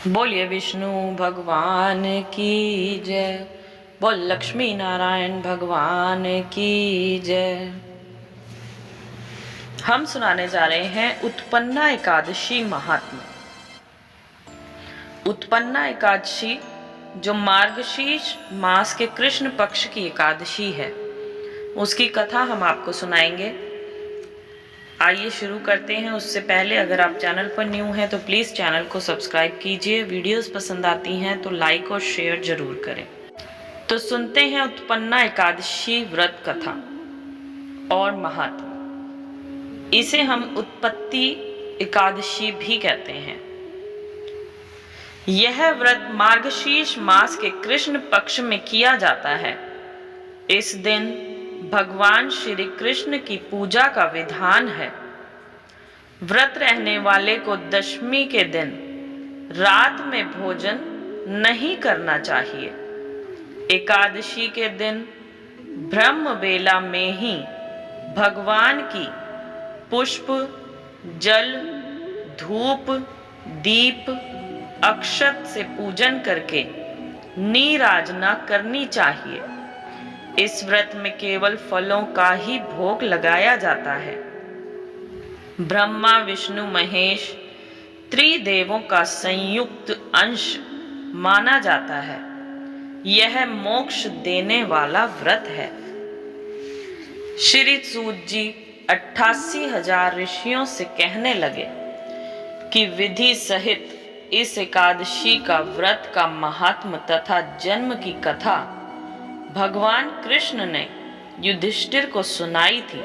बोलिए विष्णु भगवान की जय। बोल लक्ष्मी नारायण भगवान की जय। हम सुनाने जा रहे हैं उत्पन्ना एकादशी महात्म्य। उत्पन्ना एकादशी जो मार्गशीर्ष मास के कृष्ण पक्ष की एकादशी है, उसकी कथा हम आपको सुनाएंगे। आइए शुरू करते हैं। उससे पहले अगर आप चैनल पर न्यू हैं तो प्लीज़ चैनल को सब्सक्राइब कीजिए। वीडियोस पसंद आती हैं तो लाइक और शेयर जरूर करें। तो सुनते हैं उत्पन्ना एकादशी व्रत कथा और महत्व। इसे हम उत्पत्ति एकादशी भी कहते हैं। यह व्रत मार्गशीर्ष मास के कृष्ण पक्ष में किया जाता है। इस दिन भगवान श्री कृष्ण की पूजा का विधान है। व्रत रहने वाले को दशमी के दिन रात में भोजन नहीं करना चाहिए। एकादशी के दिन ब्रह्म बेला में ही भगवान की पुष्प, जल, धूप, दीप, अक्षत से पूजन करके नीराजना करनी चाहिए। इस व्रत में केवल फलों का ही भोग लगाया जाता है। ब्रह्मा, विष्णु, महेश त्रिदेवों का संयुक्त अंश माना जाता है। यह मोक्ष देने वाला व्रत है। श्री सूत जी 88,000 ऋषियों से कहने लगे कि विधि सहित इस एकादशी का व्रत का महात्म तथा जन्म की कथा भगवान कृष्ण ने युधिष्ठिर को सुनाई थी।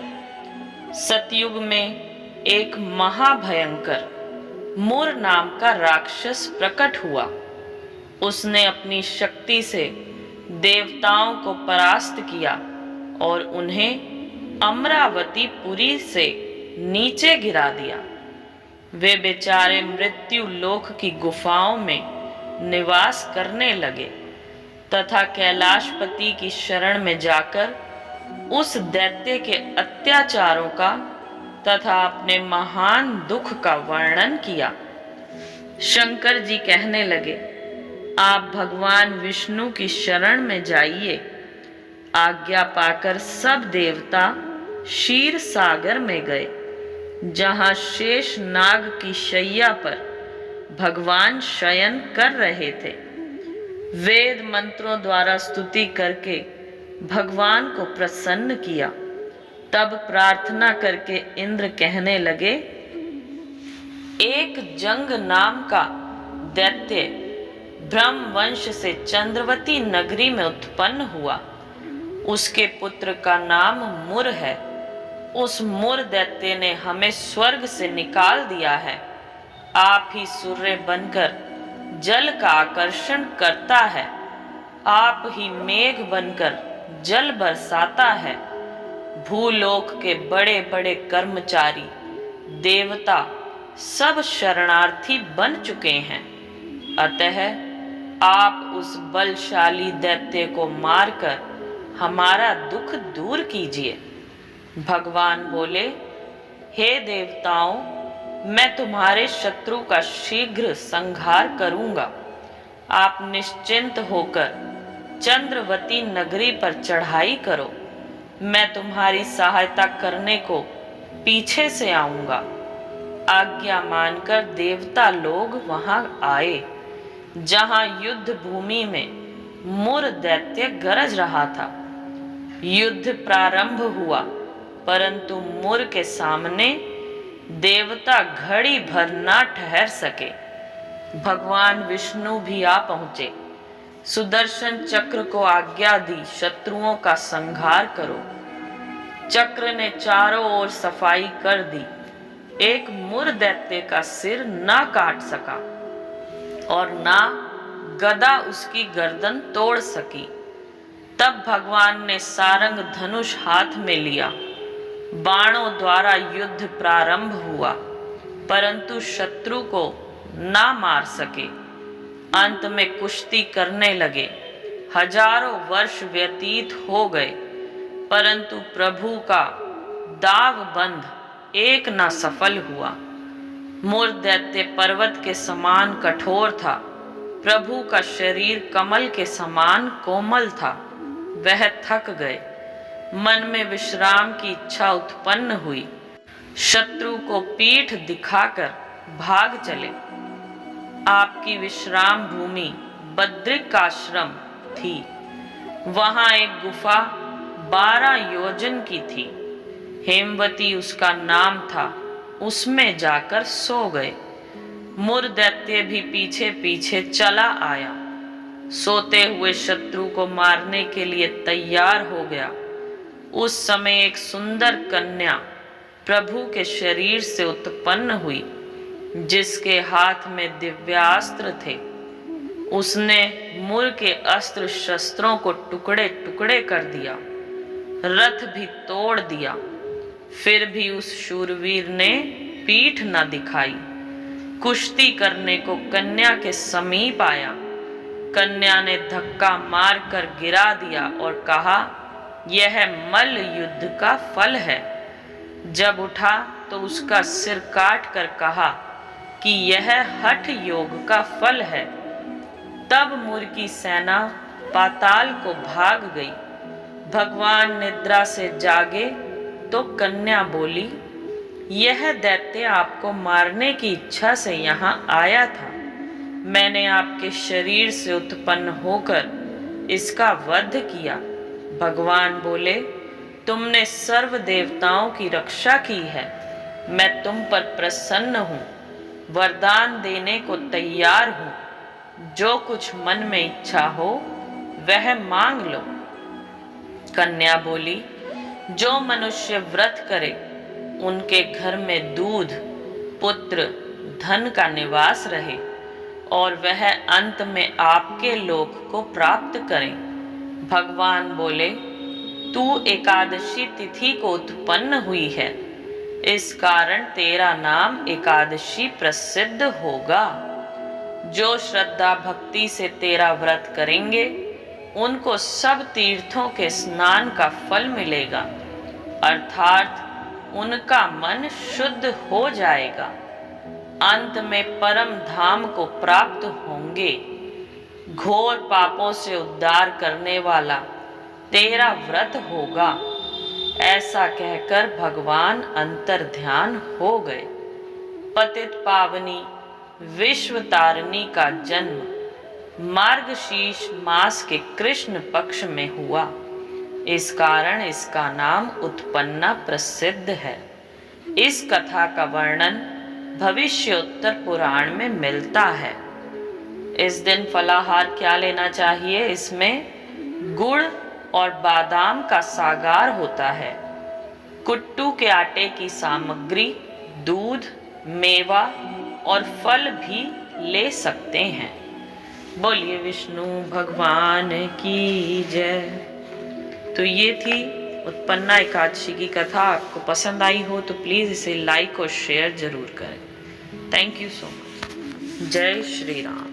सतयुग में एक महाभयंकर मुर नाम का राक्षस प्रकट हुआ। उसने अपनी शक्ति से देवताओं को परास्त किया और उन्हें अमरावती पुरी से नीचे गिरा दिया। वे बेचारे मृत्यु लोक की गुफाओं में निवास करने लगे तथा कैलाशपति की शरण में जाकर उस दैत्य के अत्याचारों का तथा अपने महान दुख का वर्णन किया। शंकर जी कहने लगे, आप भगवान विष्णु की शरण में जाइए। आज्ञा पाकर सब देवता क्षीर सागर में गए, जहां शेष नाग की शैया पर भगवान शयन कर रहे थे। वेद मंत्रों द्वारा स्तुति करके भगवान को प्रसन्न किया। तब प्रार्थना करके इंद्र कहने लगे, एक जंग नाम का दैत्य ब्रह्म वंश से चंद्रवती नगरी में उत्पन्न हुआ। उसके पुत्र का नाम मुर है। उस मुर दैत्य ने हमें स्वर्ग से निकाल दिया है। आप ही सूर्य बनकर जल का आकर्षण करता है। आप ही मेघ बनकर जल बरसाता है। भूलोक के बड़े बड़े कर्मचारी देवता सब शरणार्थी बन चुके हैं। अतः आप उस बलशाली दैत्य को मारकर हमारा दुख दूर कीजिए। भगवान बोले, हे देवताओं, मैं तुम्हारे शत्रु का शीघ्र संहार करूंगा। आप निश्चिंत होकर चंद्रवती नगरी पर चढ़ाई करो। मैं तुम्हारी सहायता करने को पीछे से आऊंगा। आज्ञा मानकर देवता लोग वहां आए, जहां युद्ध भूमि में मुर दैत्य गरज रहा था। युद्ध प्रारंभ हुआ, परंतु मुर के सामने देवता घड़ी भर ना ठहर सके। भगवान विष्णु भी आ पहुंचे। सुदर्शन चक्र को आज्ञा दी, शत्रुओं का संहार करो। चक्र ने चारों ओर सफाई कर दी। एक मुर दैत्य का सिर ना काट सका और ना गदा उसकी गर्दन तोड़ सकी। तब भगवान ने सारंग धनुष हाथ में लिया। बाणों द्वारा युद्ध प्रारंभ हुआ, परंतु शत्रु को ना मार सके। अंत में कुश्ती करने लगे। हजारों वर्ष व्यतीत हो गए, परंतु प्रभु का दाव बंध एक न सफल हुआ। मुर दैत्य पर्वत के समान कठोर था, प्रभु का शरीर कमल के समान कोमल था। वह थक गए, मन में विश्राम की इच्छा उत्पन्न हुई, शत्रु को पीठ दिखाकर भाग चले। आपकी विश्राम भूमि बद्रिक आश्रम थी। वहां एक गुफा 12 योजन की थी। हेमवती उसका नाम था। उसमें जाकर सो गए। मुर दैत्य भी पीछे पीछे चला आया, सोते हुए शत्रु को मारने के लिए तैयार हो गया। उस समय एक सुंदर कन्या प्रभु के शरीर से उत्पन्न हुई, जिसके हाथ में दिव्यास्त्र थे। उसने मुर के अस्त्र शस्त्रों को टुकड़े टुकड़े कर दिया, रथ भी तोड़ दिया। फिर भी उस शूरवीर ने पीठ न दिखाई। कुश्ती करने को कन्या के समीप आया। कन्या ने धक्का मारकर गिरा दिया और कहा, यह मल्ल युद्ध का फल है। जब उठा तो उसका सिर काट कर कहा कि यह हठ योग का फल है। तब मुर की सेना पाताल को भाग गई। भगवान निद्रा से जागे तो कन्या बोली, यह दैत्य आपको मारने की इच्छा से यहाँ आया था। मैंने आपके शरीर से उत्पन्न होकर इसका वध किया। भगवान बोले, तुमने सर्व देवताओं की रक्षा की है। मैं तुम पर प्रसन्न हूँ, वरदान देने को तैयार हूँ। जो कुछ मन में इच्छा हो वह मांग लो। कन्या बोली, जो मनुष्य व्रत करे उनके घर में दूध, पुत्र, धन का निवास रहे और वह अंत में आपके लोक को प्राप्त करें। भगवान बोले, तू एकादशी तिथि को उत्पन्न हुई है, इस कारण तेरा नाम एकादशी प्रसिद्ध होगा। जो श्रद्धा भक्ति से तेरा व्रत करेंगे उनको सब तीर्थों के स्नान का फल मिलेगा, अर्थात उनका मन शुद्ध हो जाएगा। अंत में परम धाम को प्राप्त होंगे। घोर पापों से उद्धार करने वाला तेरा व्रत होगा। ऐसा कहकर भगवान अंतर्ध्यान हो गए। पतित पावनी विश्व तारिणी का जन्म मार्गशीर्ष मास के कृष्ण पक्ष में हुआ। इस कारण इसका नाम उत्पन्ना प्रसिद्ध है। इस कथा का वर्णन भविष्योत्तर पुराण में मिलता है। इस दिन फलाहार क्या लेना चाहिए? इसमें गुड़ और बादाम का सागार होता है। कुट्टू के आटे की सामग्री, दूध, मेवा और फल भी ले सकते हैं। बोलिए विष्णु भगवान की जय। तो ये थी उत्पन्ना एकादशी की कथा। आपको पसंद आई हो तो प्लीज़ इसे लाइक और शेयर जरूर करें। Thank you so much. जय श्री राम।